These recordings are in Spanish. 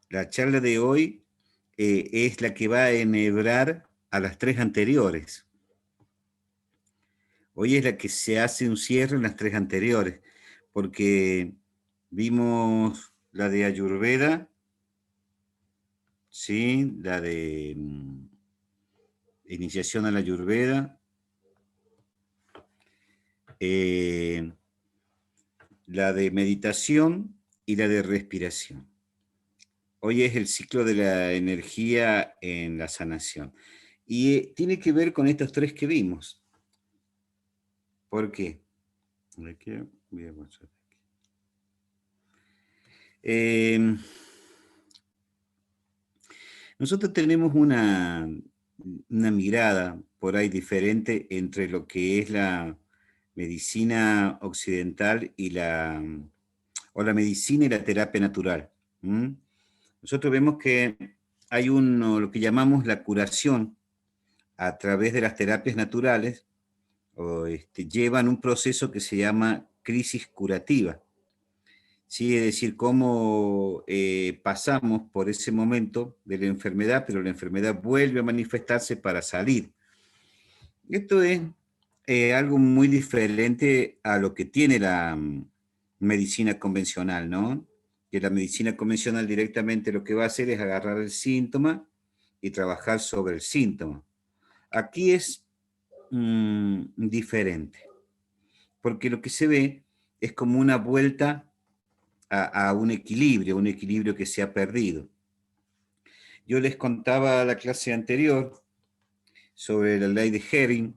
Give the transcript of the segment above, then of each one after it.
La charla de hoy es la que va a enhebrar a las tres anteriores. Hoy es la que se hace un cierre en las tres anteriores, porque vimos la de Ayurveda, ¿sí? La de iniciación a la Ayurveda, la de meditación y la de respiración. Hoy es el ciclo de la energía en la sanación. Y tiene que ver con estos tres que vimos. ¿Por qué? Voy a mostrar aquí. Nosotros tenemos una mirada por ahí diferente entre lo que es la medicina occidental y o la medicina y la terapia natural. Nosotros vemos que hay lo que llamamos la curación a través de las terapias naturales, llevan un proceso que se llama crisis curativa. ¿Sí? Es decir, cómo pasamos por ese momento de la enfermedad, pero la enfermedad vuelve a manifestarse para salir. Esto es algo muy diferente a lo que tiene la medicina convencional, ¿no? Que la medicina convencional directamente lo que va a hacer es agarrar el síntoma y trabajar sobre el síntoma. Aquí es diferente, porque lo que se ve es como una vuelta a un equilibrio que se ha perdido. Yo les contaba la clase anterior sobre la ley de Hering,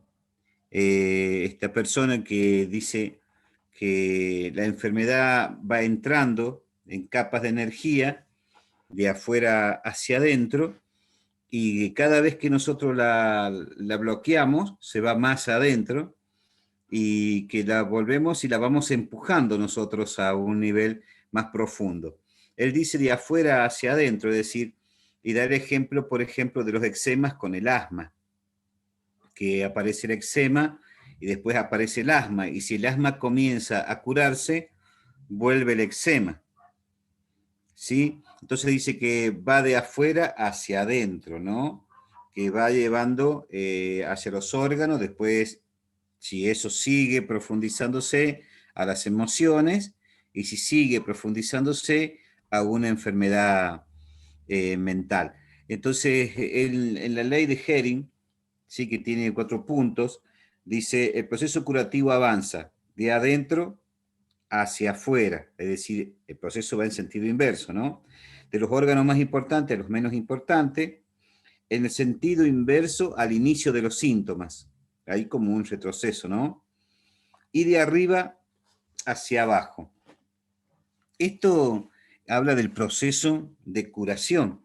esta persona que dice que la enfermedad va entrando en capas de energía de afuera hacia adentro y cada vez que nosotros la bloqueamos se va más adentro y que la volvemos y la vamos empujando nosotros a un nivel más profundo. Él dice de afuera hacia adentro, es decir, y dar ejemplo, por ejemplo, de los eczemas con el asma, que aparece el eczema y después aparece el asma, y si el asma comienza a curarse, vuelve el eczema. ¿Sí? Entonces dice que va de afuera hacia adentro, ¿no? Que va llevando hacia los órganos, después si eso sigue profundizándose a las emociones y si sigue profundizándose a una enfermedad mental. Entonces, en la ley de Hering, sí que tiene 4 puntos, dice, el proceso curativo avanza de adentro hacia afuera, es decir, el proceso va en sentido inverso, ¿no? De los órganos más importantes a los menos importantes, en el sentido inverso al inicio de los síntomas, ahí como un retroceso, ¿no? Y de arriba hacia abajo. Esto habla del proceso de curación,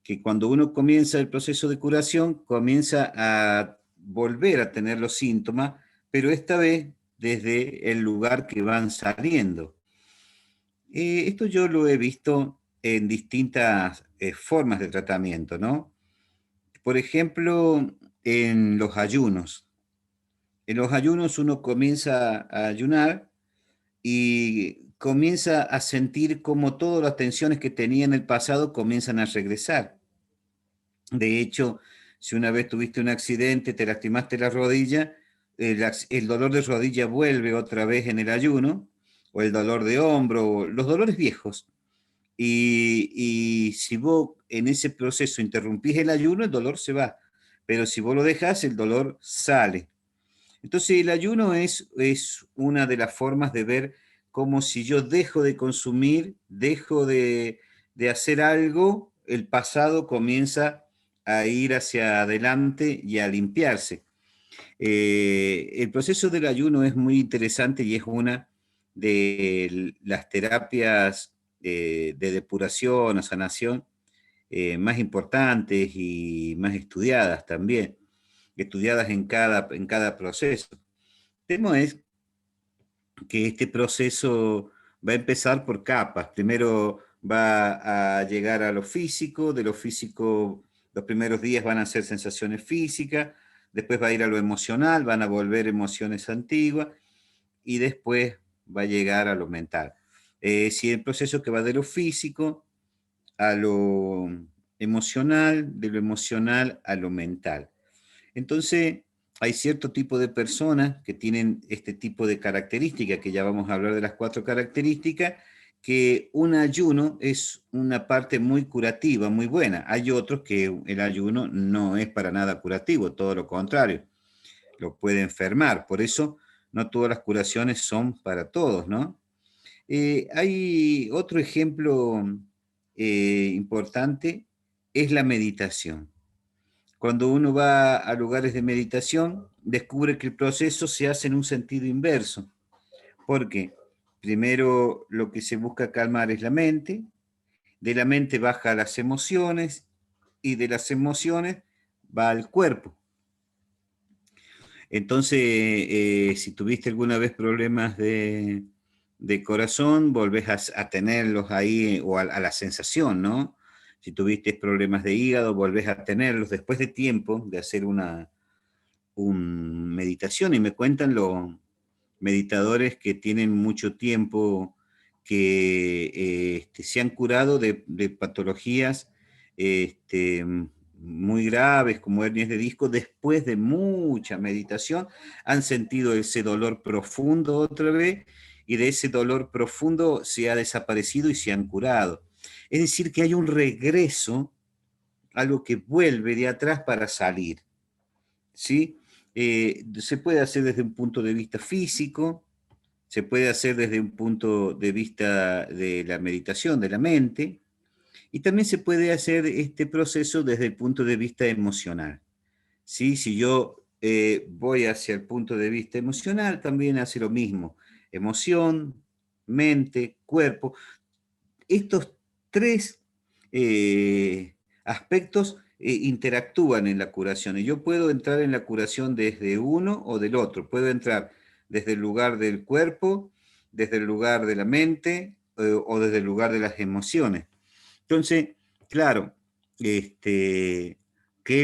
que cuando uno comienza el proceso de curación, comienza a volver a tener los síntomas, pero esta vez desde el lugar que van saliendo. Esto yo lo he visto en distintas formas de tratamiento, ¿no? Por ejemplo, en los ayunos. En los ayunos uno comienza a ayunar y comienza a sentir como todas las tensiones que tenía en el pasado comienzan a regresar. De hecho, si una vez tuviste un accidente, te lastimaste la rodilla, el dolor de rodilla vuelve otra vez en el ayuno, o el dolor de hombro, o los dolores viejos. Y si vos en ese proceso interrumpís el ayuno, el dolor se va. Pero si vos lo dejás, el dolor sale. Entonces el ayuno es una de las formas de ver cómo si yo dejo de consumir, dejo de hacer algo, el pasado comienza a ir hacia adelante y a limpiarse. El proceso del ayuno es muy interesante y es una de las terapias de depuración o sanación más importantes y más estudiadas también, estudiadas en cada proceso. El tema es que este proceso va a empezar por capas. Primero va a llegar a lo físico, de lo físico los primeros días van a ser sensaciones físicas, después va a ir a lo emocional, van a volver emociones antiguas y después va a llegar a lo mental. Si el proceso que va de lo físico a lo emocional, de lo emocional a lo mental. Entonces, hay cierto tipo de personas que tienen este tipo de características, que ya vamos a hablar de las 4 características, que un ayuno es una parte muy curativa, muy buena. Hay otros que el ayuno no es para nada curativo, todo lo contrario, lo puede enfermar. Por eso, no todas las curaciones son para todos, ¿no? Hay otro ejemplo importante, es la meditación. Cuando uno va a lugares de meditación, descubre que el proceso se hace en un sentido inverso, porque primero lo que se busca calmar es la mente, de la mente baja a las emociones y de las emociones va al cuerpo. Entonces, si tuviste alguna vez problemas de corazón, volvés a tenerlos ahí o a la sensación, ¿no? Si tuviste problemas de hígado, volvés a tenerlos después de tiempo de hacer una meditación. Y me cuentan los meditadores que tienen mucho tiempo que se han curado de patologías este, muy graves como hernias de disco después de mucha meditación, han sentido ese dolor profundo otra vez y de ese dolor profundo se ha desaparecido y se han curado. Es decir, que hay un regreso, algo que vuelve de atrás para salir, ¿sí? Se puede hacer desde un punto de vista físico, se puede hacer desde un punto de vista de la meditación de la mente, y también se puede hacer este proceso desde el punto de vista emocional. ¿Sí? Si yo voy hacia el punto de vista emocional, también hace lo mismo. Emoción, mente, cuerpo. Estos 3 aspectos interactúan en la curación. Y yo puedo entrar en la curación desde uno o del otro. Puedo entrar desde el lugar del cuerpo, desde el lugar de la mente o desde el lugar de las emociones. Entonces, claro, ¿qué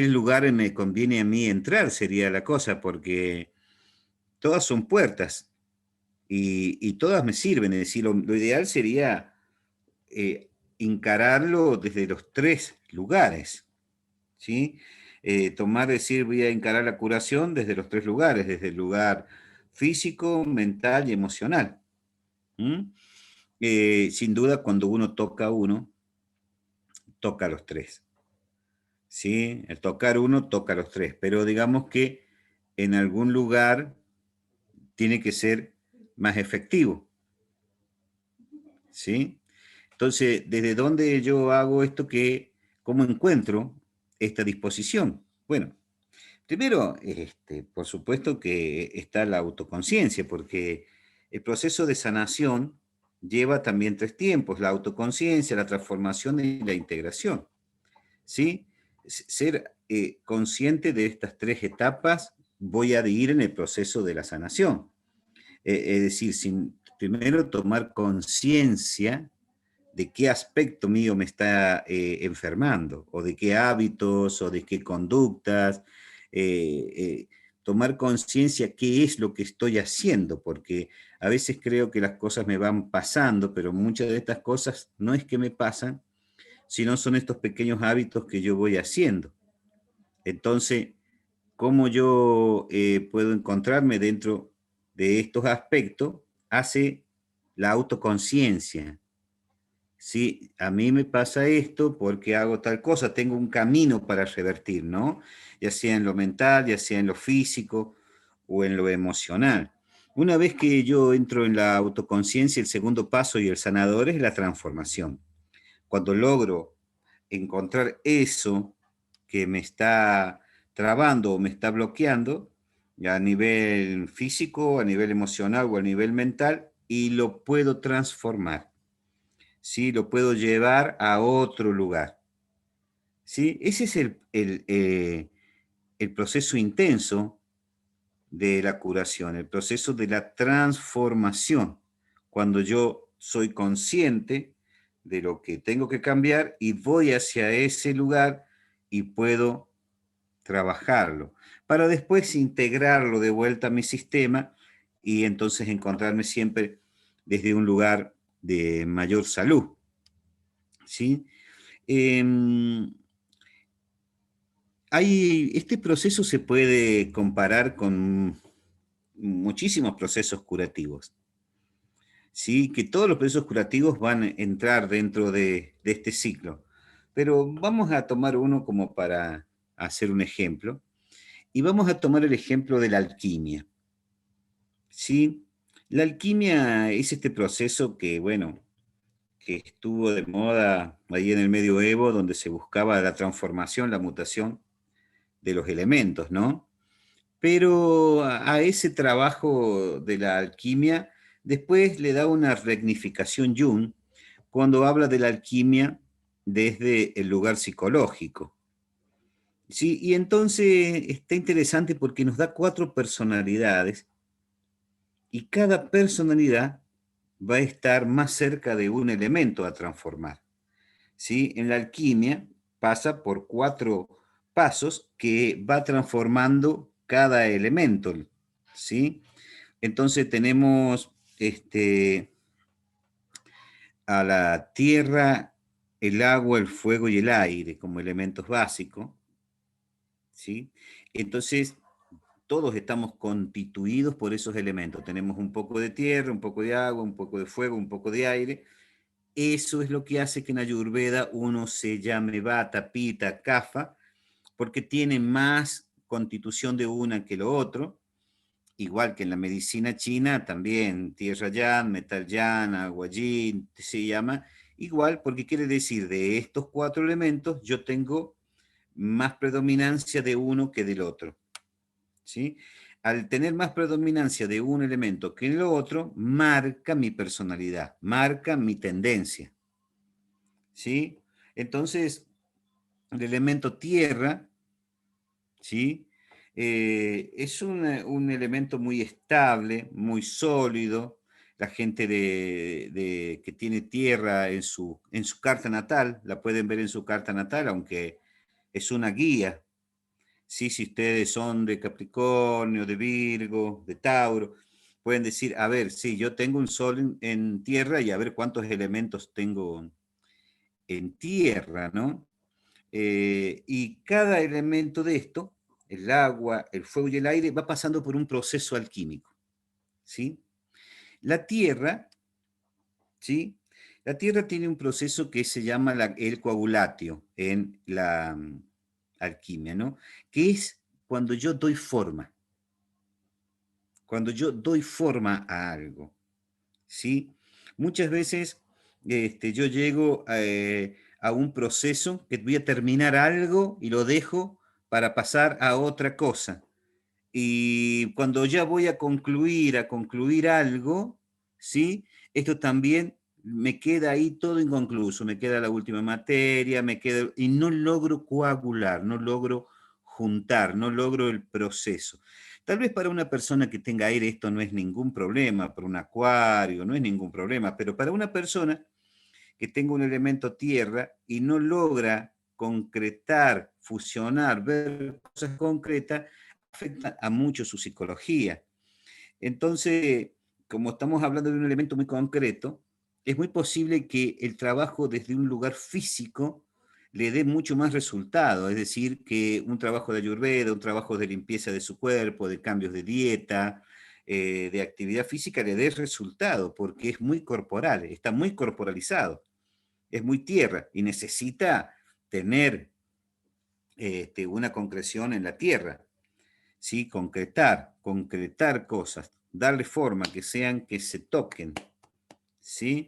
lugar me conviene a mí entrar? Sería la cosa, porque todas son puertas y todas me sirven. Es decir, lo ideal sería encararlo desde los 3 lugares, ¿sí? Decir, voy a encarar la curación desde los 3 lugares, desde el lugar físico, mental y emocional. ¿Mm? Sin duda, cuando uno toca uno, toca los 3. ¿Sí? El tocar uno toca los 3, pero digamos que en algún lugar tiene que ser más efectivo, ¿sí? Entonces, ¿desde dónde yo hago esto? ¿Cómo encuentro esta disposición? Bueno, primero, por supuesto que está la autoconciencia, porque el proceso de sanación lleva también 3 tiempos: la autoconciencia, la transformación y la integración, ¿sí? Ser consciente de estas 3 etapas voy a ir en el proceso de la sanación. Es decir, primero tomar conciencia de qué aspecto mío me está enfermando, o de qué hábitos, o de qué conductas, eh, eh, tomar conciencia qué es lo que estoy haciendo, porque a veces creo que las cosas me van pasando, pero muchas de estas cosas no es que me pasan, sino son estos pequeños hábitos que yo voy haciendo. Entonces, ¿cómo yo puedo encontrarme dentro de estos aspectos? Hace la autoconciencia. Sí, a mí me pasa esto porque hago tal cosa, tengo un camino para revertir, ¿no? Ya sea en lo mental, ya sea en lo físico o en lo emocional. Una vez que yo entro en la autoconciencia, el segundo paso y el sanador es la transformación. Cuando logro encontrar eso que me está trabando o me está bloqueando, ya a nivel físico, a nivel emocional o a nivel mental, y lo puedo transformar, ¿sí? Lo puedo llevar a otro lugar, ¿sí? Ese es el proceso intenso de la curación, el proceso de la transformación, cuando yo soy consciente de lo que tengo que cambiar y voy hacia ese lugar y puedo trabajarlo, para después integrarlo de vuelta a mi sistema y entonces encontrarme siempre desde un lugar de mayor salud, ¿sí? Este proceso se puede comparar con muchísimos procesos curativos, ¿sí? Que todos los procesos curativos van a entrar dentro de este ciclo. Pero vamos a tomar uno como para hacer un ejemplo, y vamos a tomar el ejemplo de la alquimia, ¿sí? La alquimia es este proceso que, bueno, que estuvo de moda ahí en el medioevo, donde se buscaba la transformación, la mutación de los elementos, ¿no? Pero a ese trabajo de la alquimia después le da una rectificación Jung cuando habla de la alquimia desde el lugar psicológico. Sí, y entonces está interesante porque nos da 4 personalidades y cada personalidad va a estar más cerca de un elemento a transformar. ¿Sí? En la alquimia pasa por 4 pasos que va transformando cada elemento, ¿sí? Entonces tenemos a la tierra, el agua, el fuego y el aire como elementos básicos, ¿sí? Entonces todos estamos constituidos por esos elementos. Tenemos un poco de tierra, un poco de agua, un poco de fuego, un poco de aire. Eso es lo que hace que en Ayurveda uno se llame Vata, Pitta, Kapha, porque tiene más constitución de una que lo otro, igual que en la medicina china también, tierra yan, metal yan, agua yin, se llama, igual porque quiere decir de estos 4 elementos yo tengo más predominancia de uno que del otro, ¿sí? Al tener más predominancia de un elemento que el otro, marca mi personalidad, marca mi tendencia, ¿sí? Entonces, el elemento tierra, ¿sí? Es un elemento muy estable, muy sólido. La gente que tiene tierra en su carta natal, la pueden ver en su carta natal, aunque es una guía. Sí, si ustedes son de Capricornio, de Virgo, de Tauro, pueden decir, a ver, sí, yo tengo un sol en tierra y a ver cuántos elementos tengo en tierra, ¿no? Y cada elemento de esto, el agua, el fuego y el aire, va pasando por un proceso alquímico, ¿sí? La tierra, ¿sí? La tierra tiene un proceso que se llama el coagulatio en la alquimia, ¿no? Que es cuando yo doy forma, cuando yo doy forma a algo, ¿sí? Muchas veces yo llego a un proceso que voy a terminar algo y lo dejo para pasar a otra cosa. Y cuando ya voy a concluir algo, ¿sí? Esto también me queda ahí todo inconcluso, me queda la última materia, y no logro coagular, no logro juntar, no logro el proceso. Tal vez para una persona que tenga aire esto no es ningún problema, para un acuario no es ningún problema, pero para una persona que tenga un elemento tierra y no logra concretar, fusionar, ver cosas concretas, afecta a mucho su psicología. Entonces, como estamos hablando de un elemento muy concreto, es muy posible que el trabajo desde un lugar físico le dé mucho más resultado, es decir, que un trabajo de ayurveda, un trabajo de limpieza de su cuerpo, de cambios de dieta, de actividad física, le dé resultado, porque es muy corporal, está muy corporalizado, es muy tierra y necesita tener una concreción en la tierra. ¿Sí? Concretar cosas, darle forma, que se toquen, ¿sí?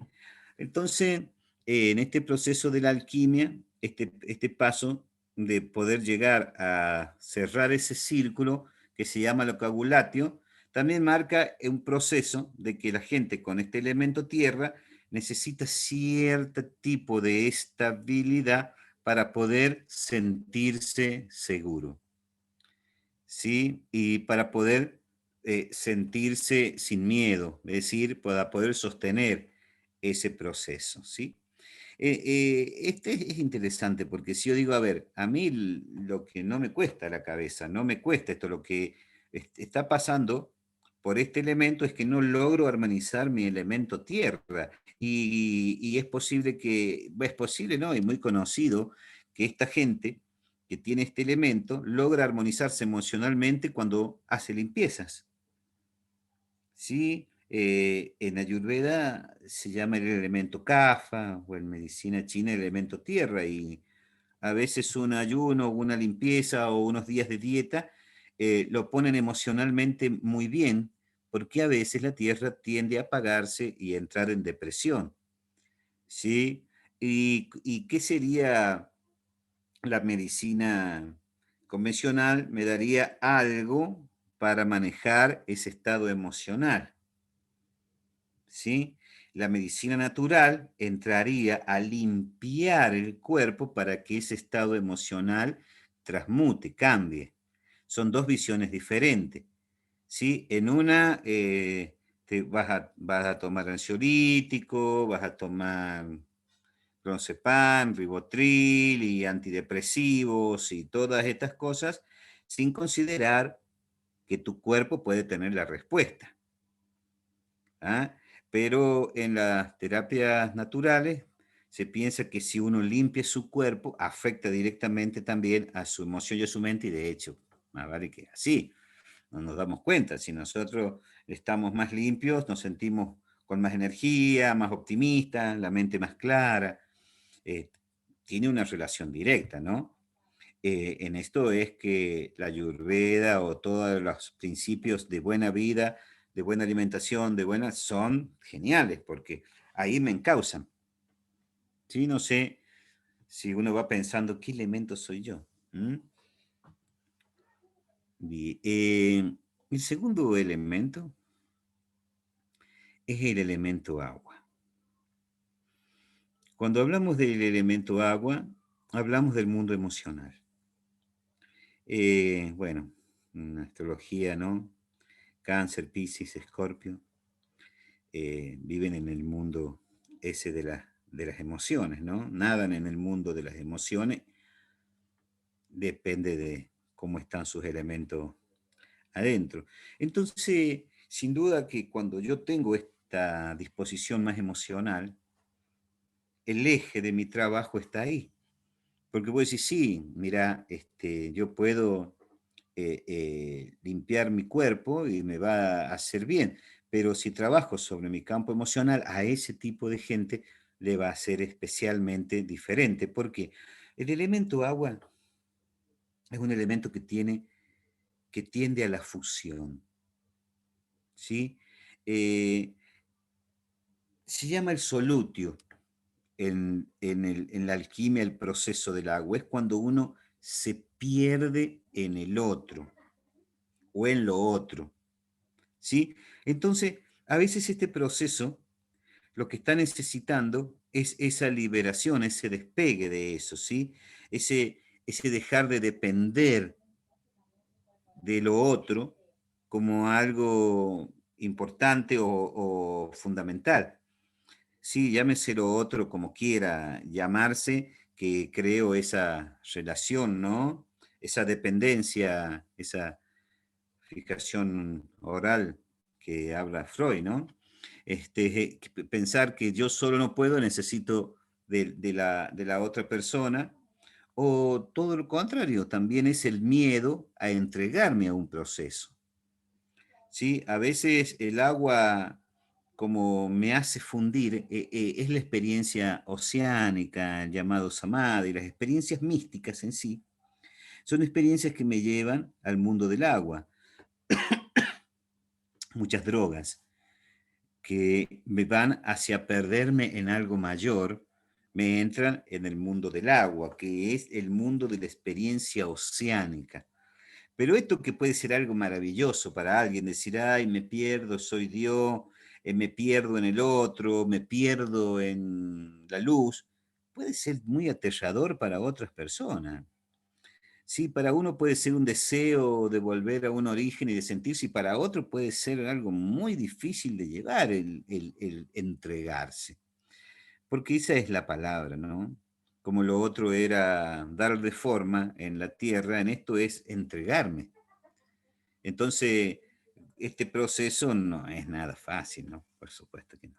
Entonces, en este proceso de la alquimia, este paso de poder llegar a cerrar ese círculo que se llama lo coagulatio, también marca un proceso de que la gente con este elemento tierra necesita cierto tipo de estabilidad para poder sentirse seguro. ¿Sí? Y para poder sentirse sin miedo, es decir, para poder sostener ese proceso, ¿sí? Este es interesante porque si yo digo, a ver, a mí lo que no me cuesta la cabeza, no me cuesta esto, lo que está pasando por este elemento es que no logro armonizar mi elemento tierra. Y es posible es posible, ¿no? Y muy conocido que esta gente que tiene este elemento logra armonizarse emocionalmente cuando hace limpiezas, ¿sí? En Ayurveda se llama el elemento kapha o en medicina china el elemento tierra y a veces un ayuno, una limpieza o unos días de dieta lo ponen emocionalmente muy bien porque a veces la tierra tiende a apagarse y a entrar en depresión, ¿sí? ¿Y qué sería la medicina convencional? Me daría algo para manejar ese estado emocional, ¿sí? La medicina natural entraría a limpiar el cuerpo para que ese estado emocional transmute, cambie. Son dos visiones diferentes, ¿sí? En una vas a tomar ansiolítico, vas a tomar clonazepam, ribotril y antidepresivos y todas estas cosas, sin considerar que tu cuerpo puede tener la respuesta. ¿Ah? Pero en las terapias naturales se piensa que si uno limpia su cuerpo, afecta directamente también a su emoción y a su mente, y de hecho, más vale que así, no nos damos cuenta. Si nosotros estamos más limpios, nos sentimos con más energía, más optimistas, la mente más clara. eh, Tiene una relación directa, ¿no? En esto es que la Ayurveda o todos los principios de buena vida, de buena alimentación, de buenas, son geniales, porque ahí me encausan. Sí, no sé si uno va pensando, ¿qué elemento soy yo? ¿Mm? Bien, el segundo elemento es el elemento agua. Cuando hablamos del elemento agua, hablamos del mundo emocional. Bueno, en astrología, ¿no? Cáncer, Piscis, Escorpio, viven en el mundo ese de las emociones, ¿no? Nadan en el mundo de las emociones, depende de cómo están sus elementos adentro. Entonces, sin duda que cuando yo tengo esta disposición más emocional, el eje de mi trabajo está ahí. Porque vos decís, sí, mira, yo puedo limpiar mi cuerpo y me va a hacer bien, pero si trabajo sobre mi campo emocional, a ese tipo de gente le va a ser especialmente diferente, porque el elemento agua es un elemento que tiende a la fusión, ¿sí? Eh, Se llama el solutio en la alquimia, el proceso del agua, es cuando uno se pierde en el otro o en lo otro, ¿sí? Entonces, a veces este proceso lo que está necesitando es esa liberación, ese despegue de eso, ¿sí? Ese dejar de depender de lo otro como algo importante o fundamental. Sí, llámese lo otro como quiera llamarse, que creo esa relación, ¿no? Esa dependencia, esa fijación oral que habla Freud, ¿no? Pensar que yo solo no puedo, necesito de la otra persona, o todo lo contrario, también es el miedo a entregarme a un proceso, ¿sí? A veces el agua, como me hace fundir, es la experiencia oceánica, el llamado samadhi, las experiencias místicas en sí, son experiencias que me llevan al mundo del agua. Muchas drogas que me van hacia perderme en algo mayor, me entran en el mundo del agua, que es el mundo de la experiencia oceánica. Pero esto que puede ser algo maravilloso para alguien, decir, ay, me pierdo, soy Dios, me pierdo en el otro, me pierdo en la luz, puede ser muy aterrador para otras personas. Sí, para uno puede ser un deseo de volver a un origen y de sentirse, y para otro puede ser algo muy difícil de llevar el entregarse, porque esa es la palabra, ¿no? Como lo otro era darle forma en la tierra, en esto es entregarme. Entonces, este proceso no es nada fácil, ¿no? Por supuesto que no.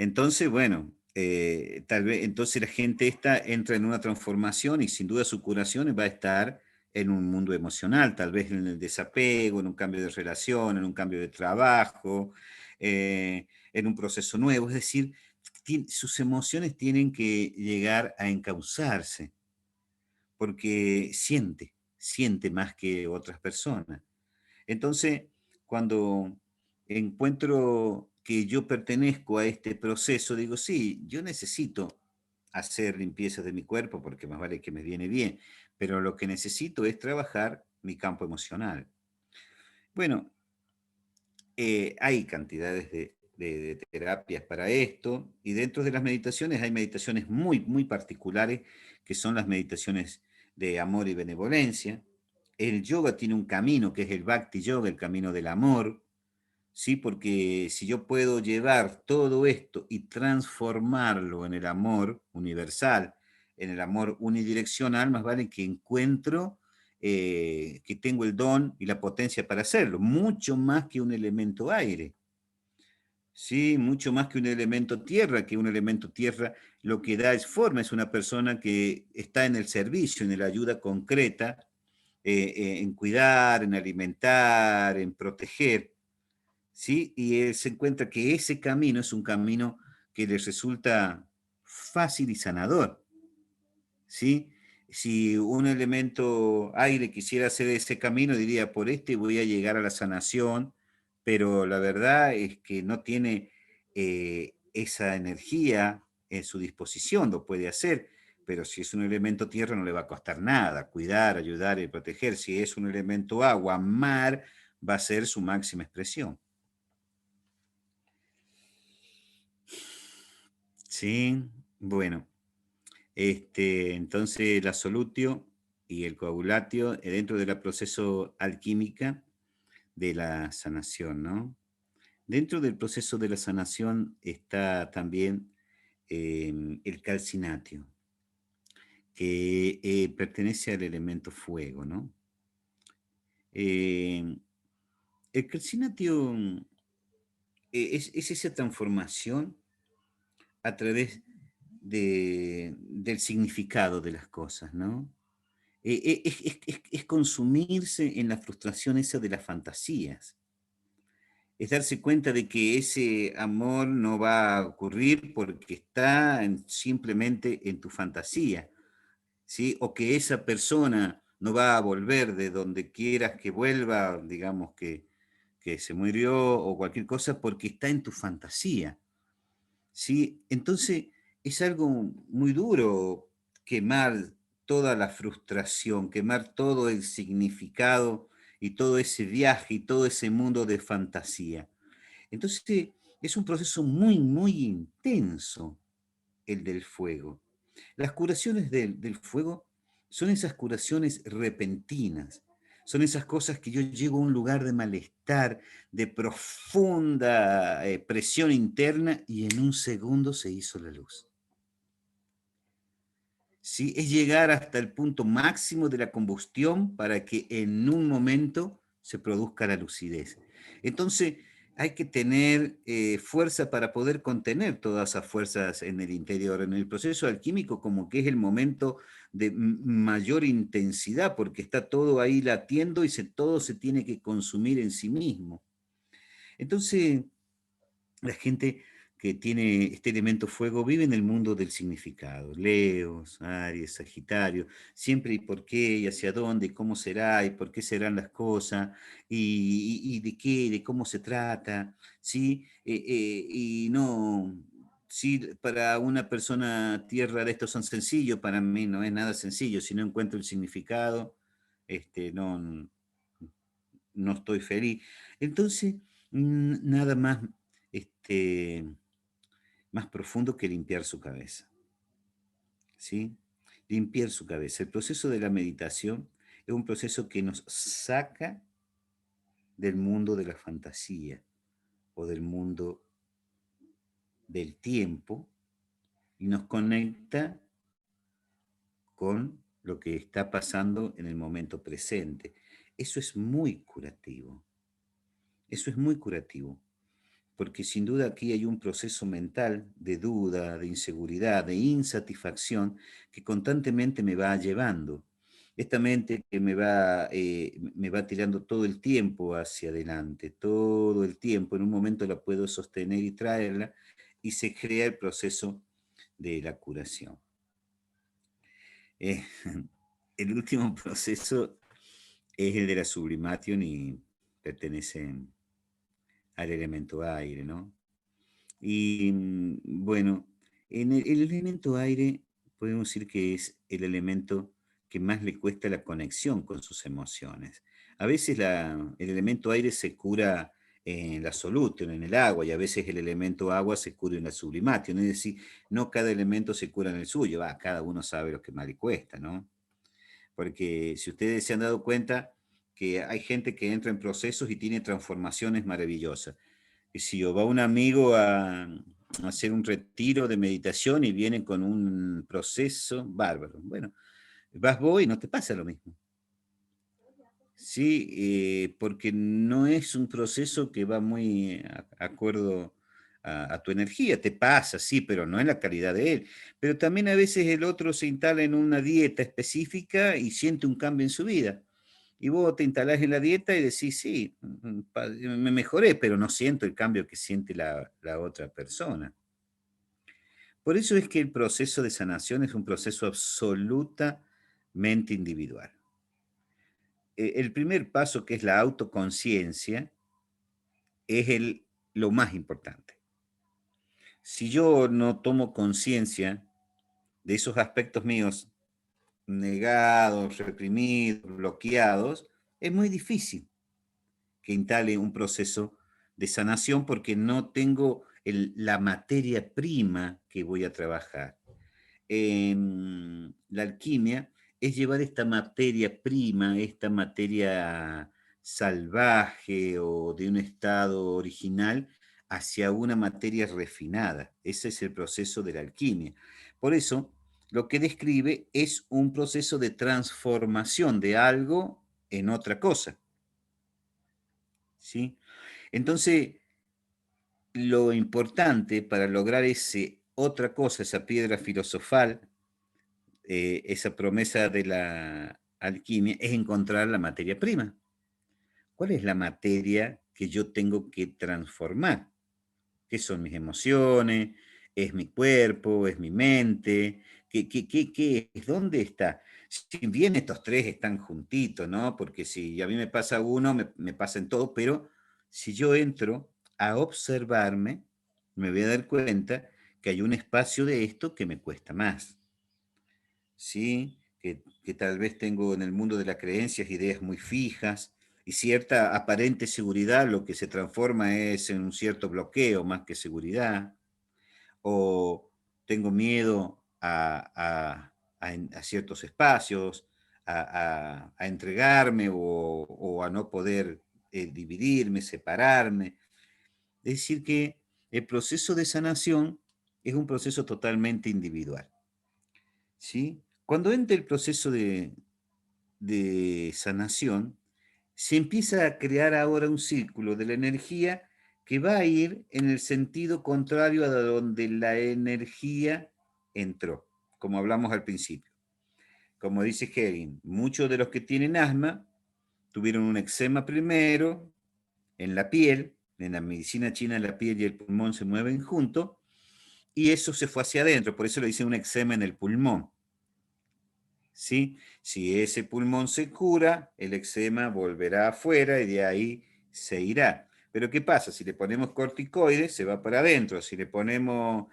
Entonces, bueno, tal vez entonces la gente esta entra en una transformación y sin duda su curación va a estar en un mundo emocional, tal vez en el desapego, en un cambio de relación, en un cambio de trabajo, en un proceso nuevo. Es decir, sus emociones tienen que llegar a encauzarse, porque siente más que otras personas. Entonces, cuando encuentro que yo pertenezco a este proceso, digo, sí, yo necesito hacer limpieza de mi cuerpo porque más vale que me viene bien, pero lo que necesito es trabajar mi campo emocional. Bueno, hay cantidades de terapias para esto y dentro de las meditaciones hay meditaciones muy, muy particulares que son las meditaciones de amor y benevolencia. El yoga tiene un camino que es el Bhakti Yoga, el camino del amor, ¿sí? Porque si yo puedo llevar todo esto y transformarlo en el amor universal, en el amor unidireccional, más vale que encuentro que tengo el don y la potencia para hacerlo, mucho más que un elemento aire, ¿sí? Mucho más que un elemento tierra, que un elemento tierra lo que da es forma, es una persona que está en el servicio, en la ayuda concreta, en cuidar, en alimentar, en proteger. ¿Sí? Y él se encuentra que ese camino es un camino que les resulta fácil y sanador, ¿sí? Si un elemento aire quisiera hacer ese camino, diría, por este voy a llegar a la sanación, pero la verdad es que no tiene esa energía en su disposición, lo puede hacer, pero si es un elemento tierra no le va a costar nada, cuidar, ayudar y proteger. Si es un elemento agua, mar, va a ser su máxima expresión. Sí, bueno, entonces la solutio y el coagulatio dentro del proceso alquímica de la sanación, ¿no? Dentro del proceso de la sanación está también el calcinatio, que pertenece al elemento fuego, ¿no? Eh, el calcinatio es esa transformación a través del significado de las cosas, ¿no? Es consumirse en la frustración esa de las fantasías. Es darse cuenta de que ese amor no va a ocurrir porque está simplemente en tu fantasía, ¿sí? O que esa persona no va a volver de donde quieras que vuelva, digamos que se murió o cualquier cosa, porque está en tu fantasía, ¿sí? Entonces es algo muy duro quemar toda la frustración, quemar todo el significado y todo ese viaje y todo ese mundo de fantasía. Entonces es un proceso muy, muy intenso el del fuego. Las curaciones del fuego son esas curaciones repentinas, son esas cosas que yo llego a un lugar de malestar, de profunda presión interna y en un segundo se hizo la luz. ¿Sí? Es llegar hasta el punto máximo de la combustión para que en un momento se produzca la lucidez. Entonces, hay que tener fuerza para poder contener todas esas fuerzas en el interior. En el proceso alquímico, como que es el momento de mayor intensidad, porque está todo ahí latiendo y todo se tiene que consumir en sí mismo. Entonces, la gente que tiene este elemento fuego vive en el mundo del significado. Leos, Aries, Sagitario, siempre y por qué, y hacia dónde, y cómo será, y por qué serán las cosas, y de qué, de cómo se trata, ¿sí? Y no, sí, para una persona tierra de estos son sencillos, para mí no es nada sencillo, si no encuentro el significado, no, no estoy feliz. Entonces, nada más, este, más profundo que limpiar su cabeza, ¿sí? Limpiar su cabeza. El proceso de la meditación es un proceso que nos saca del mundo de la fantasía o del mundo del tiempo y nos conecta con lo que está pasando en el momento presente. Eso es muy curativo. Eso es muy curativo. porque sin duda aquí hay un proceso mental de duda, de inseguridad, de insatisfacción que constantemente me va llevando. Esta mente que me va tirando todo el tiempo hacia adelante, todo el tiempo, en un momento la puedo sostener y traerla, y se crea el proceso de la curación. Eh, el último proceso es el de la sublimation y pertenece al elemento aire, ¿no? Y bueno, el elemento aire podemos decir que es el elemento que más le cuesta la conexión con sus emociones. A veces el elemento aire se cura en la solution, en el agua, y a veces el elemento agua se cura en la sublimation. Es decir, no cada elemento se cura en el suyo, cada uno sabe lo que más le cuesta, ¿no? Porque si ustedes se han dado cuenta que hay gente que entra en procesos y tiene transformaciones maravillosas. Y si va un amigo a hacer un retiro de meditación y viene con un proceso bárbaro. Bueno, vas vos y no te pasa lo mismo. Sí, porque no es un proceso que va muy acuerdo a tu energía. Te pasa, sí, pero no es la calidad de él. Pero también a veces el otro se instala en una dieta específica y siente un cambio en su vida. Y vos te instalás en la dieta y decís, sí, me mejoré, pero no siento el cambio que siente la otra persona. Por eso es que el proceso de sanación es un proceso absolutamente individual. El primer paso, que es la autoconciencia, es lo más importante. Si yo no tomo conciencia de esos aspectos míos negados, reprimidos, bloqueados, es muy difícil que instale un proceso de sanación porque no tengo la materia prima que voy a trabajar. La alquimia es llevar esta materia prima, esta materia salvaje o de un estado original hacia una materia refinada. Ese es el proceso de la alquimia. Por eso, lo que describe es un proceso de transformación de algo en otra cosa. ¿Sí? Entonces, lo importante para lograr ese otra cosa, esa piedra filosofal, esa promesa de la alquimia, es encontrar la materia prima. ¿Cuál es la materia que yo tengo que transformar? ¿Qué son mis emociones? ¿Es mi cuerpo? ¿Es mi mente? ¿Qué es? ¿Dónde está? Si bien estos tres están juntitos, ¿no? Porque si a mí me pasa uno, me pasa en todo, pero si yo entro a observarme, me voy a dar cuenta que hay un espacio de esto que me cuesta más. ¿Sí? Que tal vez tengo en el mundo de las creencias ideas muy fijas y cierta aparente seguridad, lo que se transforma es en un cierto bloqueo más que seguridad, o tengo miedo a ciertos espacios, a entregarme o a no poder dividirme, separarme. Es decir, que el proceso de sanación es un proceso totalmente individual. ¿Sí? Cuando entra el proceso de sanación, se empieza a crear ahora un círculo de la energía que va a ir en el sentido contrario a donde la energía entró, como hablamos al principio. Como dice Hegel, muchos de los que tienen asma tuvieron un eczema primero en la piel, en la medicina china la piel y el pulmón se mueven juntos, y eso se fue hacia adentro, por eso le dicen un eczema en el pulmón. ¿Sí? Si ese pulmón se cura, el eczema volverá afuera y de ahí se irá. Pero ¿qué pasa? Si le ponemos corticoides, se va para adentro. Si le ponemos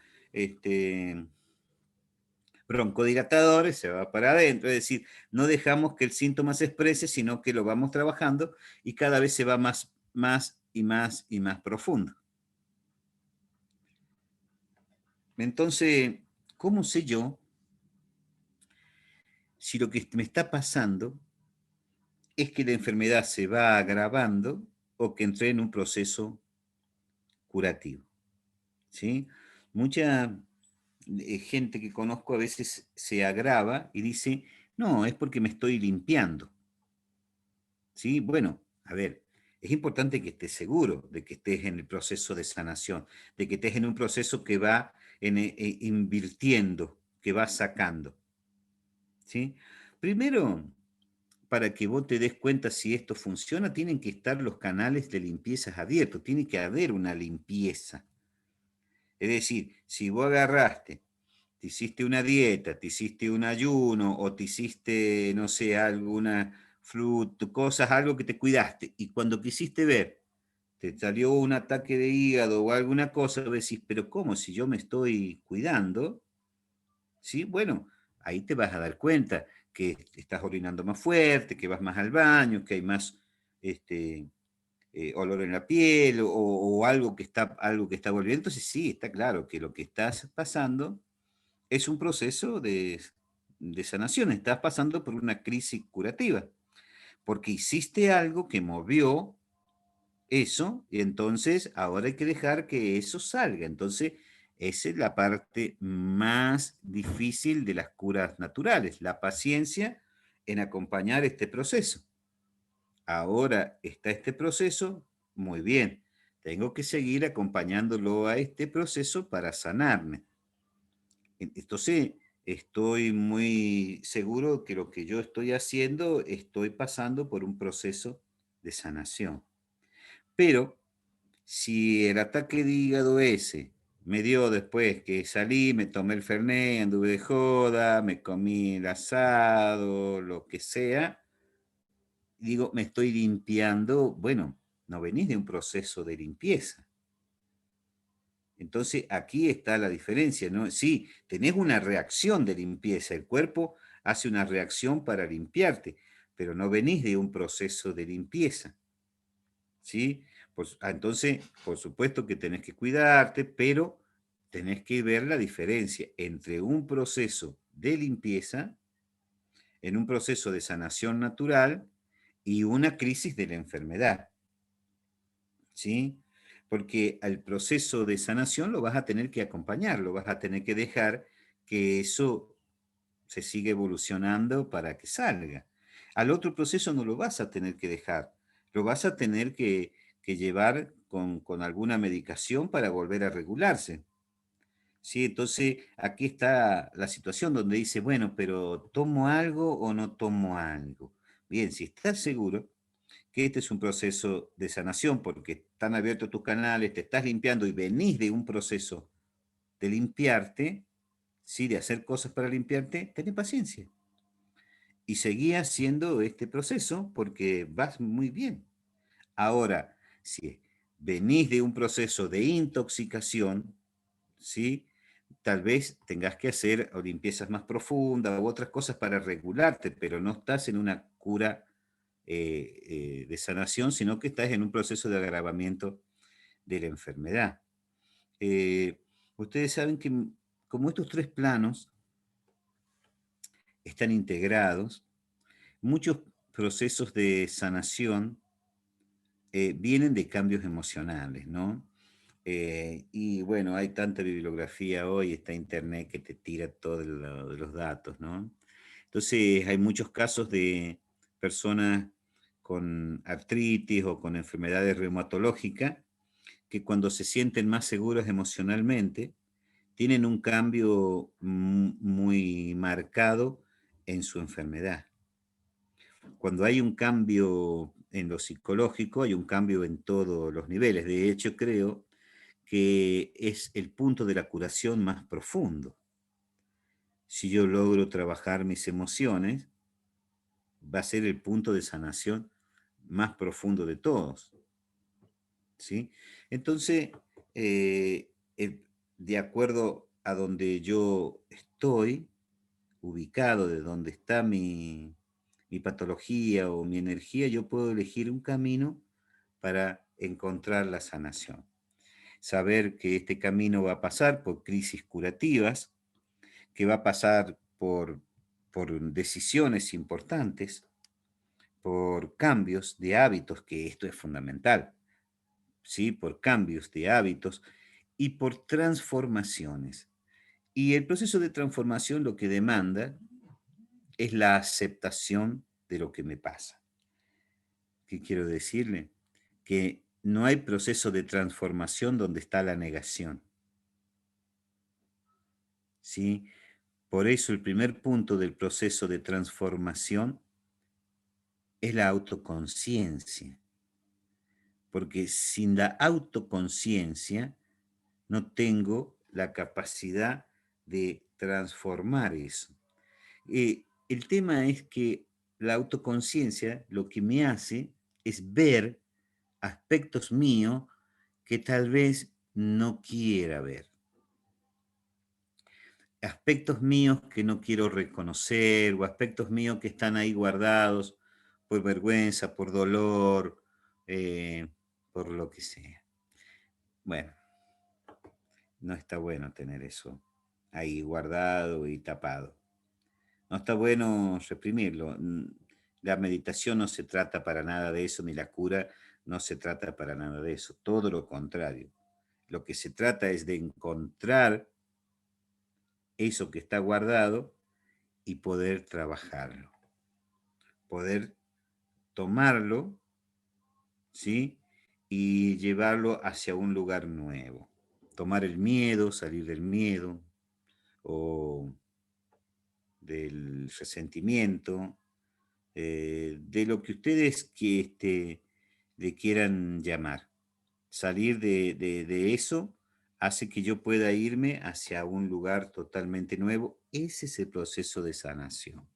broncodilatadores, se va para adentro. Es decir, no dejamos que el síntoma se exprese, sino que lo vamos trabajando y cada vez se va más y más y más profundo. Entonces, ¿cómo sé yo si lo que me está pasando es que la enfermedad se va agravando o que entré en un proceso curativo? ¿Sí? Mucha gente que conozco a veces se agrava y dice, no, es porque me estoy limpiando. ¿Sí? Bueno, a ver, Es importante que estés seguro de que estés en el proceso de sanación, de que estés en un proceso que va invirtiendo, que va sacando, ¿sí? Primero, para que vos te des cuenta si esto funciona, tienen que estar los canales de limpieza abiertos, tiene que haber una limpieza. Es decir, si vos agarraste, te hiciste una dieta, te hiciste un ayuno o te hiciste, no sé, alguna fruta, cosas, algo que te cuidaste, y cuando quisiste ver, te salió un ataque de hígado o alguna cosa, vos decís, pero ¿cómo? Si yo me estoy cuidando, ¿sí? Bueno, ahí te vas a dar cuenta que estás orinando más fuerte, que vas más al baño, que hay más este, olor en la piel o algo que está volviendo. Entonces sí, está claro que lo que estás pasando es un proceso de sanación, estás pasando por una crisis curativa, porque hiciste algo que movió eso, y entonces ahora hay que dejar que eso salga. Entonces, esa es la parte más difícil de las curas naturales, la paciencia en acompañar este proceso. Ahora está este proceso, muy bien, tengo que seguir acompañándolo a este proceso para sanarme. Entonces, estoy muy seguro que lo que yo estoy haciendo, estoy pasando por un proceso de sanación. Pero si el ataque de hígado ese me dio después que salí, me tomé el Fernet, anduve de joda, me comí el asado, lo que sea, digo, me estoy limpiando, bueno, no venís de un proceso de limpieza. Entonces aquí está la diferencia, ¿no? Sí, tenés una reacción de limpieza, el cuerpo hace una reacción para limpiarte, pero no venís de un proceso de limpieza. ¿Sí? Pues, entonces, por supuesto que tenés que cuidarte, pero tenés que ver la diferencia entre un proceso de limpieza, en un proceso de sanación natural y una crisis de la enfermedad, ¿sí? Porque al proceso de sanación lo vas a tener que acompañar, lo vas a tener que dejar que eso se siga evolucionando para que salga. Al otro proceso no lo vas a tener que dejar, lo vas a tener que llevar con alguna medicación para volver a regularse. ¿Sí? Entonces, aquí está la situación donde dice, bueno, pero ¿tomo algo o no tomo algo? Bien, si estás seguro que este es un proceso de sanación porque están abiertos tus canales, te estás limpiando y venís de un proceso de limpiarte, ¿sí? De hacer cosas para limpiarte, tenés paciencia y seguí haciendo este proceso porque vas muy bien. Ahora, si venís de un proceso de intoxicación, ¿sí? Tal vez tengas que hacer o limpiezas más profundas u otras cosas para regularte, pero no estás en una cura de sanación, sino que estás en un proceso de agravamiento de la enfermedad. Eh, Ustedes saben que como estos tres planos están integrados, muchos procesos de sanación vienen de cambios emocionales, ¿no? Y bueno, hay tanta bibliografía hoy, está internet que te tira todos los datos, ¿no? Entonces hay muchos casos de personas con artritis o con enfermedades reumatológicas que cuando se sienten más seguros emocionalmente, tienen un cambio muy marcado en su enfermedad. Cuando hay un cambio en lo psicológico, hay un cambio en todos los niveles. De hecho, creo que es el punto de la curación más profundo. Si yo logro trabajar mis emociones, va a ser el punto de sanación más profundo de todos, ¿sí? Entonces, eh, el- de acuerdo a donde yo estoy ubicado, de donde está mi patología o mi energía, yo puedo elegir un camino para encontrar la sanación. Saber que este camino va a pasar por crisis curativas, que va a pasar por decisiones importantes, por cambios de hábitos, que esto es fundamental, ¿sí? Por cambios de hábitos y por transformaciones. Y el proceso de transformación lo que demanda es la aceptación de lo que me pasa. ¿Qué quiero decirle? que no hay proceso de transformación donde está la negación. ¿Sí? Por eso el primer punto del proceso de transformación es la autoconciencia. Porque sin la autoconciencia no tengo la capacidad de transformar eso. El tema es que la autoconciencia lo que me hace es ver aspectos míos que tal vez no quiera ver. Aspectos míos que no quiero reconocer o aspectos míos que están ahí guardados por vergüenza, por dolor, por lo que sea. Bueno, no está bueno tener eso ahí guardado y tapado. No está bueno reprimirlo. La meditación no se trata para nada de eso, ni la cura no se trata para nada de eso. Todo lo contrario. Lo que se trata es de encontrar eso que está guardado y poder trabajarlo. Poder tomarlo, ¿sí? Y llevarlo hacia un lugar nuevo. Tomar el miedo, salir del miedo o del resentimiento, de lo que ustedes le quieran llamar. Salir de eso hace que yo pueda irme hacia un lugar totalmente nuevo. Ese es el proceso de sanación.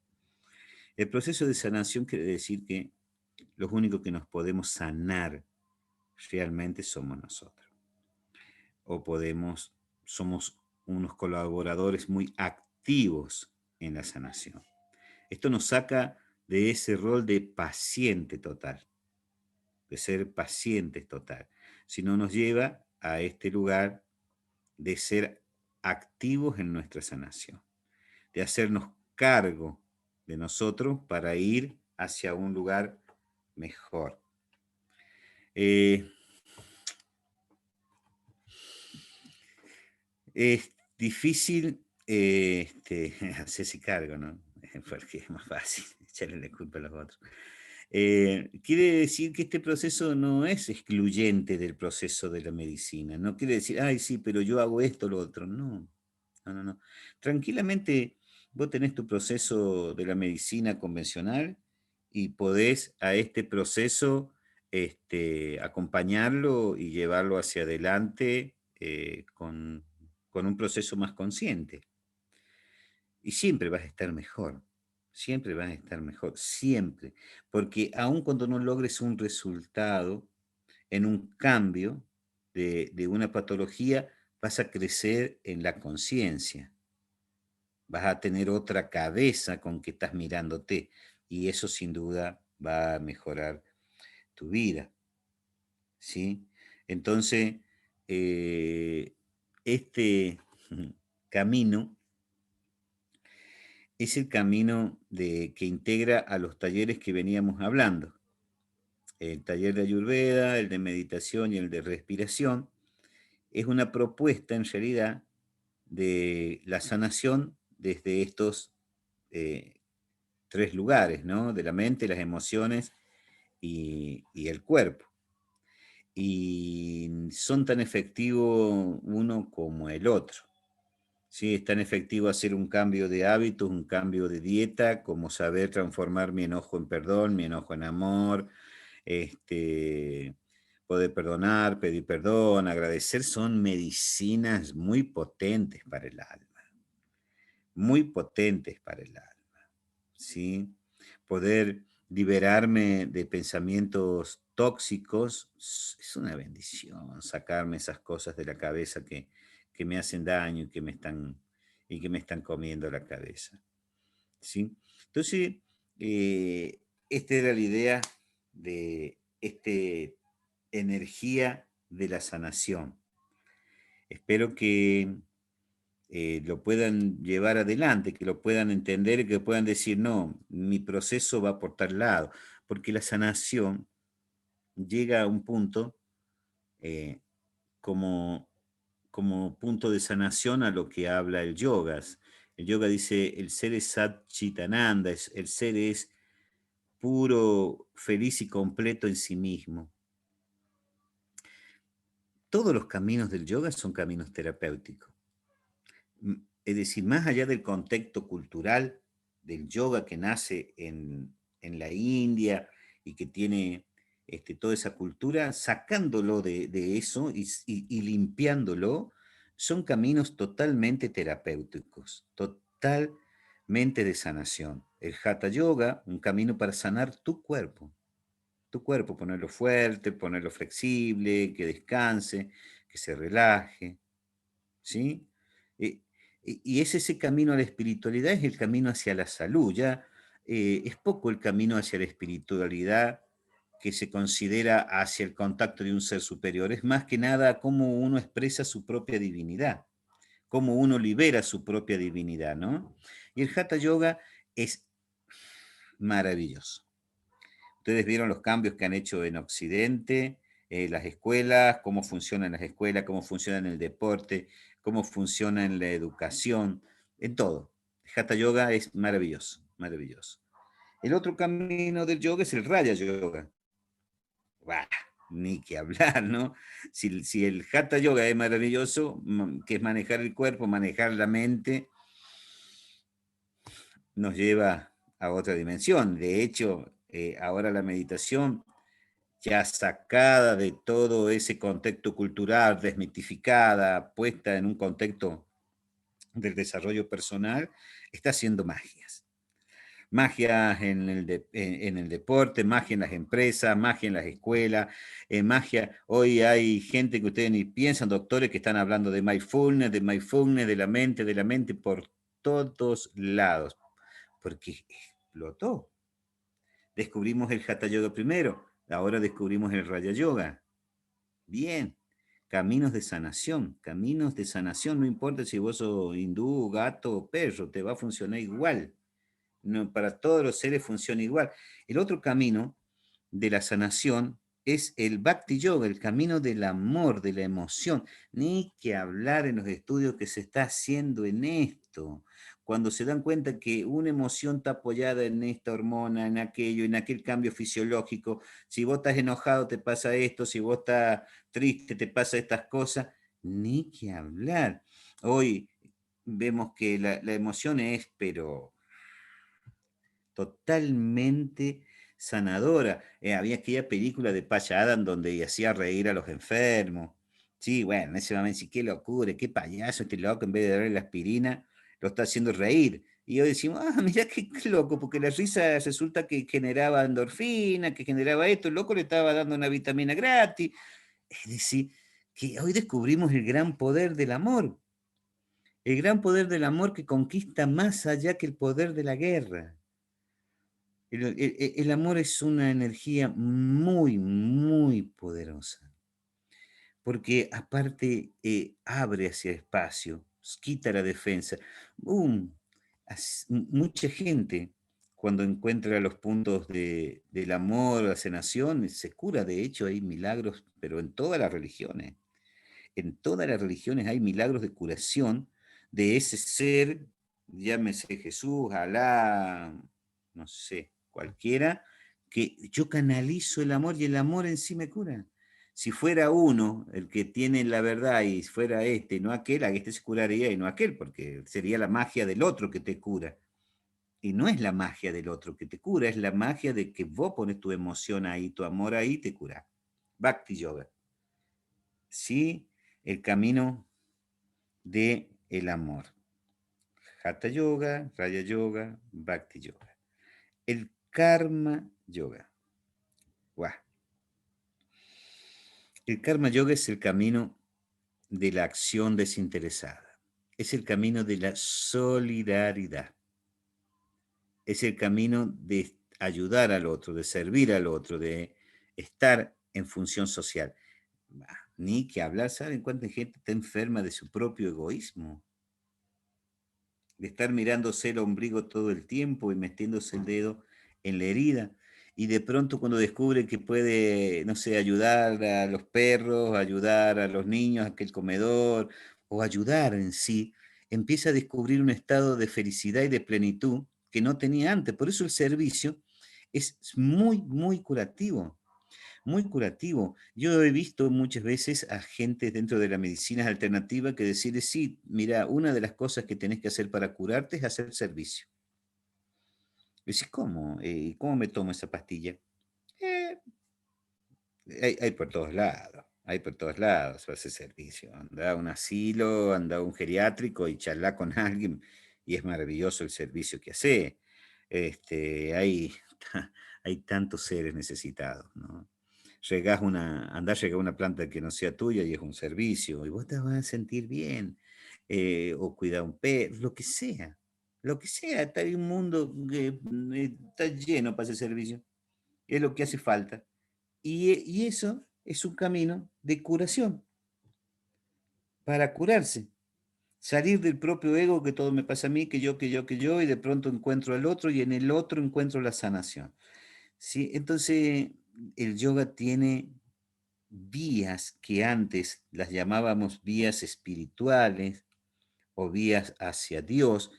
El proceso de sanación quiere decir que los únicos que nos podemos sanar realmente somos nosotros. O somos unos colaboradores muy activos en la sanación. Esto nos saca de ese rol de paciente total, de ser pacientes total, sino nos lleva a este lugar de ser activos en nuestra sanación, de hacernos cargo de nosotros para ir hacia un lugar mejor. Es difícil hacerse cargo, ¿no? Porque es más fácil echarle la culpa a los otros. Quiere decir que este proceso no es excluyente del proceso de la medicina. No quiere decir, ay, sí, pero yo hago esto o lo otro. No, no, no, no. Tranquilamente, vos tenés tu proceso de la medicina convencional y podés a este proceso acompañarlo y llevarlo hacia adelante con un proceso más consciente. Y siempre vas a estar mejor, siempre vas a estar mejor, siempre. Porque aun cuando no logres un resultado en un cambio de una patología, vas a crecer en la conciencia. Vas a tener otra cabeza con que estás mirándote y eso sin duda va a mejorar tu vida. ¿Sí? Entonces, este camino es el camino que integra a los talleres que veníamos hablando. El taller de Ayurveda, el de meditación y el de respiración. Es una propuesta en realidad de la sanación desde estos tres lugares, ¿no? De la mente, las emociones y el cuerpo. Y son tan efectivos uno como el otro. Sí, es tan efectivo hacer un cambio de hábitos, un cambio de dieta, como saber transformar mi enojo en perdón, mi enojo en amor, poder perdonar, pedir perdón, agradecer, son medicinas muy potentes para el alma, muy potentes para el alma, ¿sí? Poder liberarme de pensamientos tóxicos es una bendición, sacarme esas cosas de la cabeza que me hacen daño y que me están comiendo la cabeza, ¿sí? Entonces, esta era la idea de esta energía de la sanación. Espero que lo puedan llevar adelante, que lo puedan entender y que puedan decir, no, mi proceso va por tal lado, porque la sanación llega a un punto eh, como, como punto de sanación a lo que habla el yoga. El yoga dice, el ser es Satchitananda, el ser es puro, feliz y completo en sí mismo. todos los caminos del yoga son caminos terapéuticos. Es decir, más allá del contexto cultural del yoga que nace en la India y que tiene toda esa cultura, sacándolo de eso y limpiándolo, son caminos totalmente terapéuticos, totalmente de sanación. El Hatha Yoga, un camino para sanar tu cuerpo, ponerlo fuerte, ponerlo flexible, que descanse, que se relaje, ¿sí? Eh, y es ese camino a la espiritualidad, es el camino hacia la salud. Ya es poco el camino hacia la espiritualidad que se considera hacia el contacto de un ser superior. Es más que nada cómo uno expresa su propia divinidad, cómo uno libera su propia divinidad, ¿no? Y el Hatha Yoga es maravilloso. Ustedes vieron los cambios que han hecho en Occidente, las escuelas, cómo funcionan las escuelas, cómo funciona en el deporte, cómo funciona en la educación, en todo. El Hatha Yoga es maravilloso, maravilloso. El otro camino del yoga es el Raya Yoga. Bah, ni que hablar, ¿no? Si el Hatha Yoga es maravilloso, que es manejar el cuerpo, manejar la mente, nos lleva a otra dimensión. De hecho, ahora la meditación ya sacada de todo ese contexto cultural, desmitificada, puesta en un contexto del desarrollo personal, está haciendo magias. Magias en el deporte, magia en las empresas, magia en las escuelas, magia. Hoy hay gente que ustedes ni piensan, doctores, que están hablando de mindfulness, de la mente por todos lados, porque explotó. Descubrimos el Hatha Yoga primero, ahora descubrimos el Raya Yoga. Bien, caminos de sanación, no importa si vos sos hindú, gato o perro, te va a funcionar igual. No, para todos los seres funciona igual. El otro camino de la sanación es el Bhakti Yoga, el camino del amor, de la emoción. Ni que hablar en los estudios que se está haciendo en esto. Cuando se dan cuenta que una emoción está apoyada en esta hormona, en aquello, en aquel cambio fisiológico. Si vos estás enojado, te pasa esto. Si vos estás triste, te pasa estas cosas. Ni que hablar. Hoy vemos que la emoción es, pero totalmente sanadora. Había aquella película de Patch Adams donde hacía reír a los enfermos. Sí, bueno, en ese momento sí, qué locura, qué payaso este loco, en vez de darle la aspirina, lo está haciendo reír. Y hoy decimos, ah, mira qué loco, porque la risa resulta que generaba endorfina, que generaba esto, el loco le estaba dando una vitamina gratis. Es decir, que hoy descubrimos el gran poder del amor que conquista más allá que el poder de la guerra. El amor es una energía muy, muy poderosa, porque aparte abre hacia espacio, quita la defensa. Um, Mucha gente cuando encuentra los puntos del amor, la sanación, se cura. De hecho, hay milagros, pero en todas las religiones. En todas las religiones hay milagros de curación de ese ser, llámese Jesús, Alá, no sé, cualquiera, que yo canalizo el amor y el amor en sí me cura. Si fuera uno el que tiene la verdad y fuera este, no aquel, a este se curaría y no aquel, porque sería la magia del otro que te cura. Y no es la magia del otro que te cura, es la magia de que vos pones tu emoción ahí, tu amor ahí, te cura. Bhakti Yoga. Sí, el camino de el amor. Hatha Yoga, Raya Yoga, Bhakti Yoga. El Karma Yoga. Guau. El Karma Yoga es el camino de la acción desinteresada. Es el camino de la solidaridad. Es el camino de ayudar al otro, de servir al otro, de estar en función social. Ni que hablar, ¿saben cuánta gente está enferma de su propio egoísmo? De estar mirándose el ombligo todo el tiempo y metiéndose el dedo en la herida. Y de pronto cuando descubre que puede, no sé, ayudar a los perros, ayudar a los niños, a aquel comedor, o ayudar en sí, empieza a descubrir un estado de felicidad y de plenitud que no tenía antes. Por eso el servicio es muy, muy curativo. muy curativo. Yo he visto muchas veces a gente dentro de la medicina alternativa que decide, sí, mira, una de las cosas que tenés que hacer para curarte es hacer servicio. Y decís, ¿cómo? ¿Cómo me tomo esa pastilla? Eh, hay por todos lados, hay por todos lados hacer servicio. Anda a un asilo, anda a un geriátrico y charla con alguien y es maravilloso el servicio que hace. Hay, hay tantos seres necesitados, ¿no? Andás a regar una planta que no sea tuya y es un servicio, y vos te vas a sentir bien, o cuidar un perro, lo que sea, está en un mundo que está lleno para ese servicio, es lo que hace falta. Y eso es un camino de curación, para curarse, salir del propio ego que todo me pasa a mí, que yo, y de pronto encuentro al otro y en el otro encuentro la sanación. ¿Sí? Entonces, el yoga tiene vías que antes las llamábamos vías espirituales o vías hacia Dios.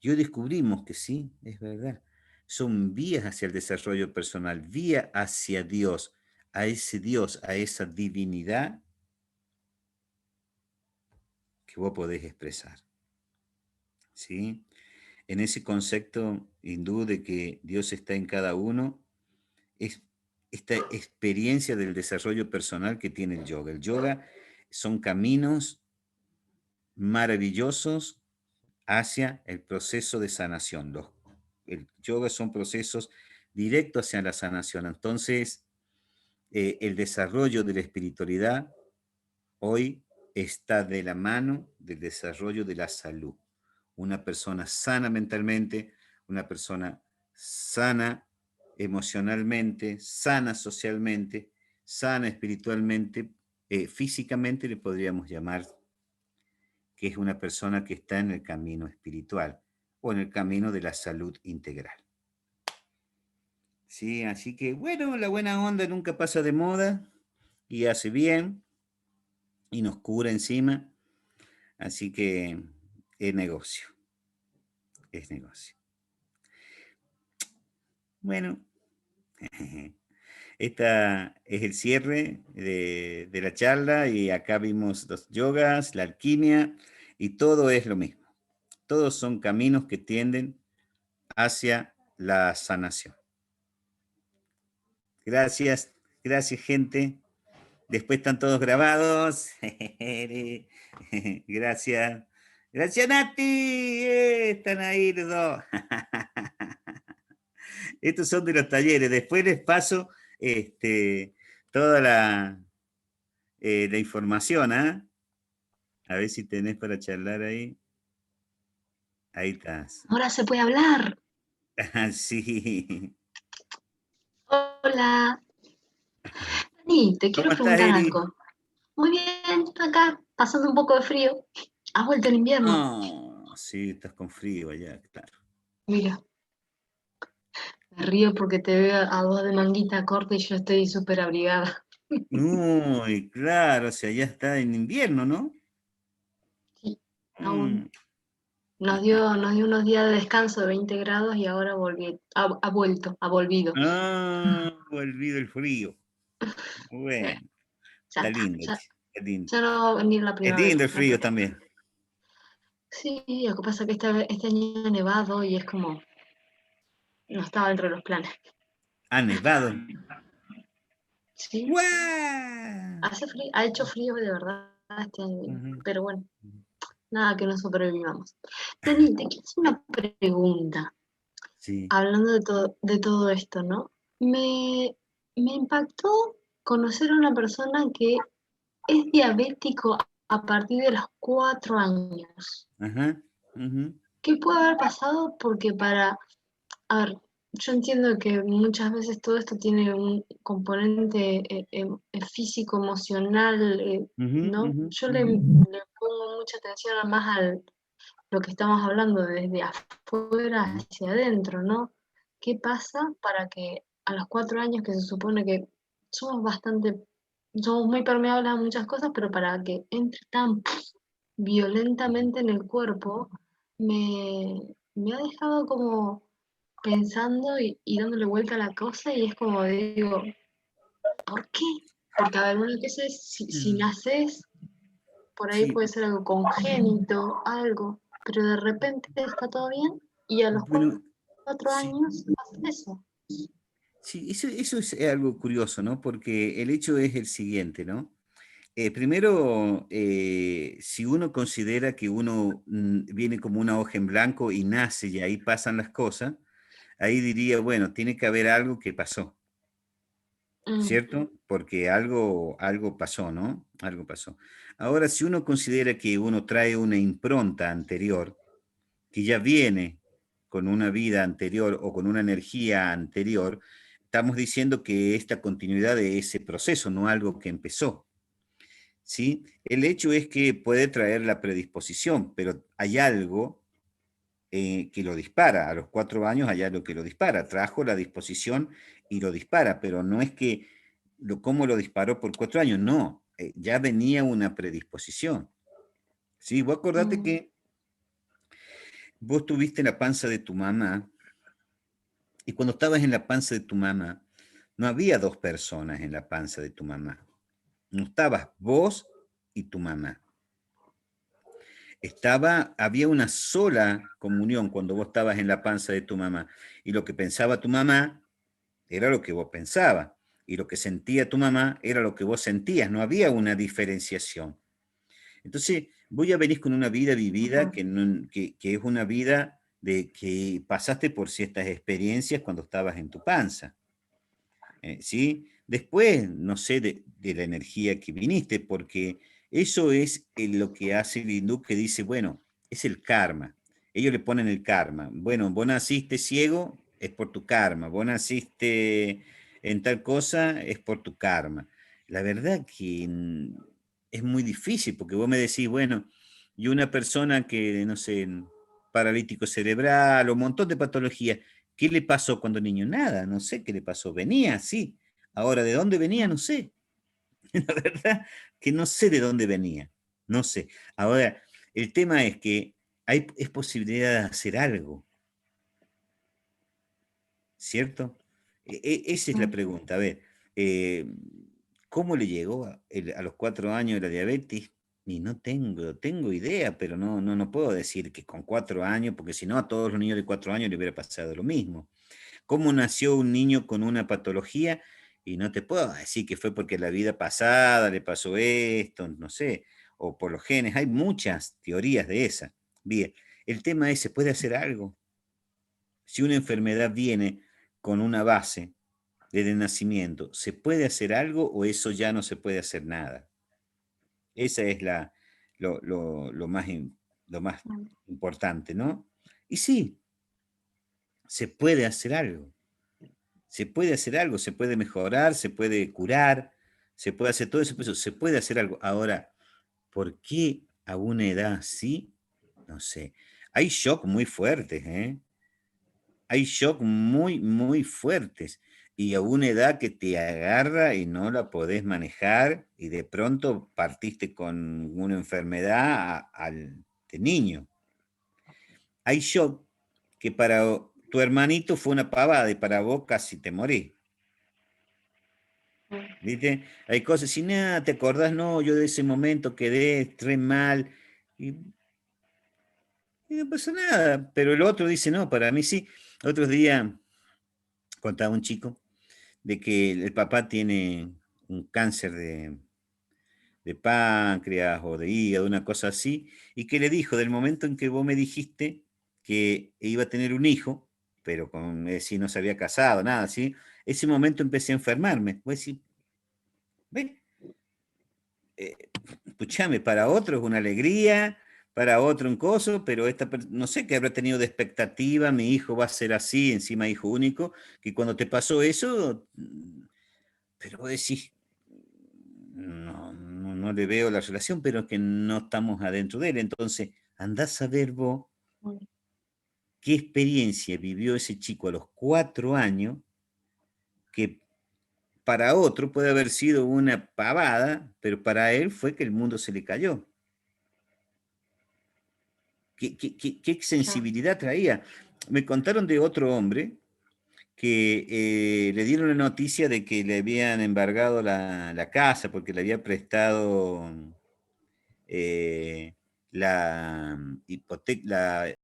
Y hoy descubrimos que sí, es verdad. Son vías hacia el desarrollo personal, vía hacia Dios, a esa divinidad que vos podés expresar. ¿Sí? En ese concepto hindú de que Dios está en cada uno, es esta experiencia del desarrollo personal que tiene el yoga. El yoga son caminos maravillosos hacia el proceso de sanación. El yoga son procesos directos hacia la sanación. Entonces, el desarrollo de la espiritualidad hoy está de la mano del desarrollo de la salud. Una persona sana mentalmente, una persona sana emocionalmente, sana socialmente, sana espiritualmente, físicamente le podríamos llamar que es una persona que está en el camino espiritual o en el camino de la salud integral. Sí, así que bueno, la buena onda nunca pasa de moda y hace bien y nos cura encima, así que es negocio, es negocio. Bueno, esta es el cierre de la charla y acá vimos los yogas, la alquimia y todo es lo mismo. Todos son caminos que tienden hacia la sanación. Gracias, gracias gente. Después están todos grabados. Gracias. Gracias, Nati. Están ahí los dos. Estos son de los talleres. Después les paso toda la información, ¿ah? A ver si tenés para charlar ahí. Ahí estás. Ahora se puede hablar. Sí. Hola. Dani, te quiero ¿Cómo estás, preguntar Eri? algo. Muy bien, acá, pasando un poco de frío. ¿Has vuelto el invierno? Oh, sí, estás con frío allá, claro. Mira, me río porque te veo a vos de manguita corta y yo estoy súper abrigada. Uy, claro, o sea, ya está en invierno, ¿no? Sí, Mm. aún. Nos dio unos días de descanso de 20 grados y ahora ha volvido. Olvido el frío. Sí, Bueno, ya está está, lindo, che, está lindo. ya no va a venir la Es lindo primavera, el no te frío preocupes. también. Sí, lo que pasa es que este año ha nevado y es como, no estaba dentro de los planes. Ha nevado. Sí, ¡Guau! hace frío, ha hecho frío de verdad este año, Ujú. pero bueno, nada que no sobrevivamos. Dani, te quiero hacer una pregunta, Sí. hablando de todo esto, ¿no? Me impactó conocer a una persona que es diabético a partir de los 4 años. Ajá. Ujú. ¿Qué puede haber pasado? Porque a ver, yo entiendo que muchas veces todo esto tiene un componente físico, emocional, Ujú, ¿no? ujú, Yo le ujú. pongo mucha atención más a lo que estamos hablando desde afuera Ujú. hacia adentro, ¿no? ¿Qué pasa para que a los 4 años, que se supone que somos somos muy permeables a muchas cosas, pero para que entre tan violentamente en el cuerpo, me ha dejado como pensando y dándole vuelta a la cosa y es como digo, ¿por qué? Porque, a ver, una cosa es si Mm. nacés, por ahí Sí, puede ser algo congénito, algo, pero de repente está todo bien y a los bueno, sí, años pasa eso. sí, eso es algo curioso, ¿no? Porque el hecho es el siguiente, ¿no? Primero, si uno considera que uno viene como una hoja en blanco y nace y ahí pasan las cosas, ahí diría, bueno, tiene que haber algo que pasó, Mm, ¿cierto? Porque algo pasó, ¿no? Algo pasó. Ahora, si uno considera que uno trae una impronta anterior, que ya viene con una vida anterior o con una energía anterior, estamos diciendo que esta continuidad de ese proceso, no algo que empezó. ¿Sí? El hecho es que puede traer la predisposición, pero hay algo que lo dispara. A los 4 años hay algo que lo dispara. Trajo la disposición y lo dispara, pero no es que cómo lo disparó por 4 años, no. Ya venía una predisposición. ¿Sí? Vos acordate mm, que vos tuviste la panza de tu mamá y cuando estabas en la panza de tu mamá, no había dos personas en la panza de tu mamá. No estabas vos y tu mamá. Había una sola comunión cuando vos estabas en la panza de tu mamá. Y lo que pensaba tu mamá era lo que vos pensabas. Y lo que sentía tu mamá era lo que vos sentías. No había una diferenciación. Entonces, voy a venir con una vida vivida ujú, que es una vida de que pasaste por ciertas experiencias cuando estabas en tu panza. ¿Sí? Después, no sé de la energía que viniste, porque eso es lo que hace el hindú que dice, bueno, es el karma. Ellos le ponen el karma. Bueno, vos naciste ciego, es por tu karma. Vos naciste en tal cosa, es por tu karma. La verdad que es muy difícil, porque vos me decís, bueno, y una persona que, no sé, paralítico cerebral o un montón de patologías, ¿qué le pasó cuando niño? Nada, no sé qué le pasó. Venía, sí. Ahora, ¿de dónde venía? mm, No sé. La verdad que no sé de dónde venía. No sé. Ahora, el tema es que es posibilidad de hacer algo, ¿cierto? Esa es la mm, pregunta. A ver, eh, ¿cómo le llegó a los 4 años la diabetes? Y no tengo idea, pero no puedo decir que con 4 años, porque si no, a todos los niños de 4 años le hubiera pasado lo mismo. ¿Cómo nació un niño con una patología? Y no te puedo decir que fue porque la vida pasada le pasó esto, no sé, o por los genes. Hay muchas teorías de esa. Bien, el tema es, ¿se puede hacer algo? Si una enfermedad viene con una base desde nacimiento, ¿se puede hacer algo o eso ya no se puede hacer nada? Esa es lo más mm, importante, ¿no? Y sí, se puede hacer algo. Se puede hacer algo, se puede mejorar, se puede curar, se puede hacer todo eso, pero se puede hacer algo. Ahora, ¿por qué a una edad así? No sé. Hay shock muy fuertes, ¿eh? Hay shock muy fuertes. Y a una edad que te agarra y no la podés manejar y de pronto partiste con una enfermedad de niño. Hay shock que para tu hermanito fue una pavada y para vos casi te morís. mm, ¿Viste? Hay cosas, si nada, ¿te acordás? No, yo de ese momento quedé re mal y, y no pasa nada. Pero el otro dice, no, para mí sí. Otros días contaba un chico de que el papá tiene un cáncer de páncreas o de hígado, una cosa así, y que le dijo, del momento en que vos me dijiste que iba a tener un hijo, pero con, si no se había casado, nada así, ese momento empecé a enfermarme. Voy a decir, ¿ves? eh, escúchame, para otro es una alegría, para otro un coso, pero no sé qué habrá tenido de expectativa, mi hijo va a ser así, encima hijo único, que cuando te pasó eso, pero vos decís, no le veo la relación, pero es que no estamos adentro de él. Entonces, andás a ver vos mm. qué experiencia vivió ese chico a los 4 años, que para otro puede haber sido una pavada, pero para él fue que el mundo se le cayó. ¿Qué Claro. sensibilidad traía? Me contaron de otro hombre que le dieron la noticia de que le habían embargado la casa porque le había prestado la hipoteca,